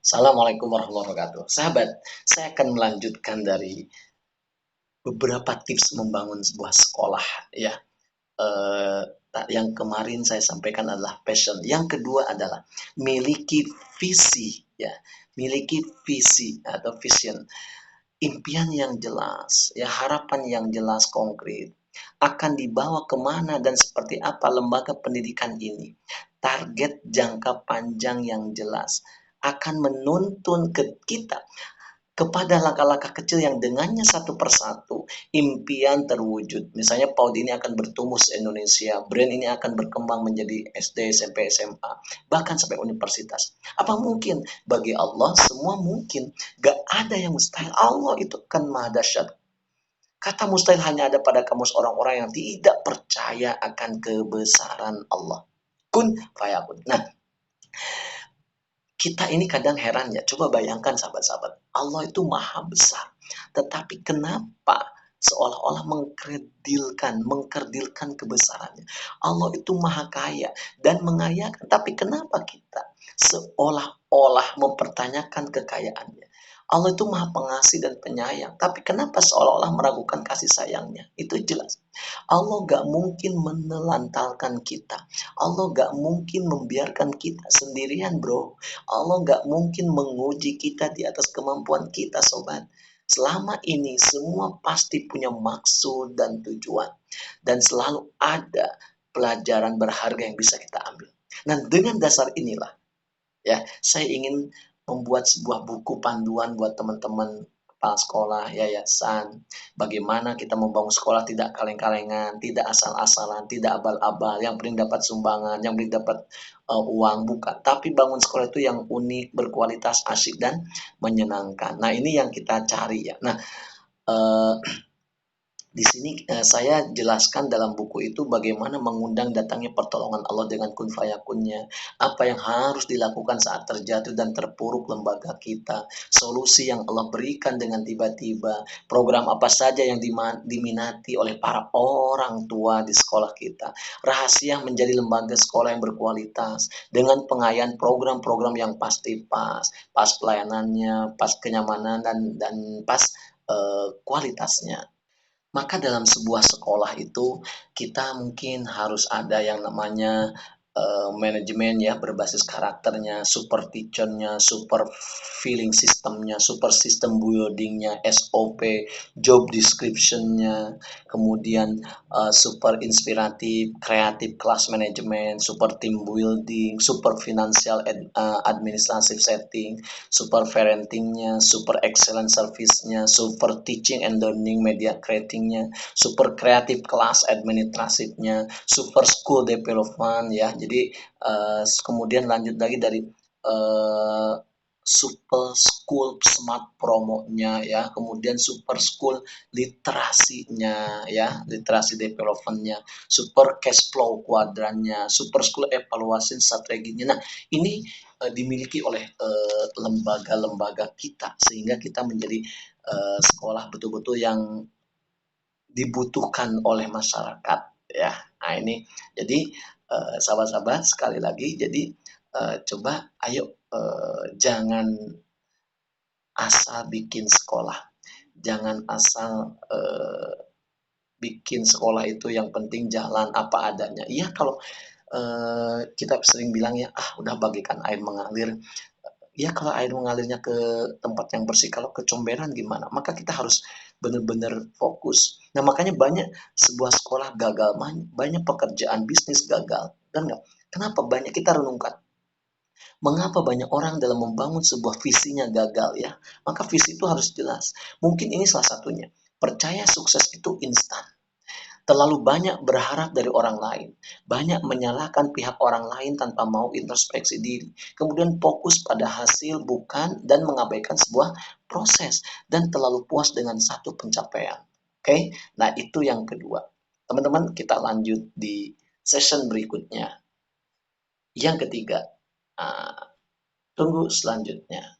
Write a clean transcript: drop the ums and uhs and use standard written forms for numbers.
Assalamualaikum warahmatullahi wabarakatuh. Sahabat, saya akan melanjutkan dari beberapa tips membangun sebuah sekolah ya. Eh, yang kemarin saya sampaikan adalah passion. Yang kedua adalah miliki visi ya. Miliki visi atau vision. Impian yang jelas, ya harapan yang jelas konkret. Akan dibawa kemana dan seperti apa lembaga pendidikan ini. Target jangka panjang yang jelas akan menuntun ke kita kepada langkah-langkah kecil yang dengannya satu persatu impian terwujud. Misalnya PAUD ini akan bertumbuh se-Indonesia, brand ini akan berkembang menjadi SD, SMP, SMA, bahkan sampai universitas. Apa mungkin? Bagi Allah semua mungkin. Gak ada yang mustahil. Allah itu kan maha dahsyat. Kata mustahil hanya ada pada kamus orang-orang yang tidak percaya akan kebesaran Allah. Kun fayakun. Nah, kita ini kadang heran ya, coba bayangkan sahabat-sahabat, Allah itu maha besar. Tetapi kenapa seolah-olah mengkerdilkan kebesarannya. Allah itu maha kaya dan mengayakan. Tapi kenapa kita seolah-olah mempertanyakan kekayaannya? Allah itu maha pengasih dan penyayang. Tapi kenapa seolah-olah meragukan kasih sayangnya? Itu jelas. Allah gak mungkin menelantarkan kita. Allah gak mungkin membiarkan kita sendirian, bro. Allah gak mungkin menguji kita di atas kemampuan kita, sobat. Selama ini semua pasti punya maksud dan tujuan. Dan selalu ada pelajaran berharga yang bisa kita ambil. Nah, dengan dasar inilah, ya, saya ingin membuat sebuah buku panduan buat teman-teman kepala sekolah, yayasan, bagaimana kita membangun sekolah tidak kaleng-kalengan, tidak asal-asalan, tidak abal-abal, yang penting dapat sumbangan, yang penting dapat uang, bukan. Tapi bangun sekolah itu yang unik, berkualitas, asyik, dan menyenangkan. Nah, ini yang kita cari ya. Nah, eh, di sini saya jelaskan dalam buku itu bagaimana mengundang datangnya pertolongan Allah dengan kun fayakunnya. Apa yang harus dilakukan saat terjatuh dan terpuruk lembaga kita. Solusi yang Allah berikan dengan tiba-tiba. Program apa saja yang diminati oleh para orang tua di sekolah kita. Rahasia menjadi lembaga sekolah yang berkualitas. Dengan pengayaan program-program yang pasti pas. Pas pelayanannya, pas kenyamanan, dan pas kualitasnya. Maka dalam sebuah sekolah itu kita mungkin harus ada yang namanya manajemen ya berbasis karakternya, super teachernya, super feeling systemnya, super system buildingnya, SOP, job descriptionnya, kemudian super inspiratif, kreatif class management, super team building, super financial administrative setting, super parentingnya, super excellent service-nya, super teaching and learning media creating-nya, super creative class administratifnya, super school development ya. Jadi kemudian lanjut lagi dari uh, super school smart promonya ya, kemudian super school literasinya ya, literasi developmentnya, super cash flow kuadrannya, super school evaluasi strateginya. Nah, ini dimiliki oleh lembaga-lembaga kita sehingga kita menjadi sekolah betul-betul yang dibutuhkan oleh masyarakat ya. Nah, ini jadi sahabat-sahabat sekali lagi jadi coba ayo jangan asal bikin sekolah. Jangan asal bikin sekolah itu yang penting jalan apa adanya. Iya kalau kita sering bilang ya, udah bagikan air mengalir. Ya kalau air mengalirnya ke tempat yang bersih, kalau kecomberan gimana? Maka kita harus benar-benar fokus. Nah makanya banyak sebuah sekolah gagal, banyak pekerjaan bisnis gagal. Dan enggak, kenapa banyak kita renungkan? Mengapa banyak orang dalam membangun sebuah visinya gagal ya? Maka visi itu harus jelas. Mungkin ini salah satunya. Percaya sukses itu instan. Terlalu banyak berharap dari orang lain, banyak menyalahkan pihak orang lain tanpa mau introspeksi diri, kemudian fokus pada hasil bukan dan mengabaikan sebuah proses, dan terlalu puas dengan satu pencapaian. Oke, nah itu yang kedua. Teman-teman, kita lanjut di session berikutnya. Yang ketiga, tunggu selanjutnya.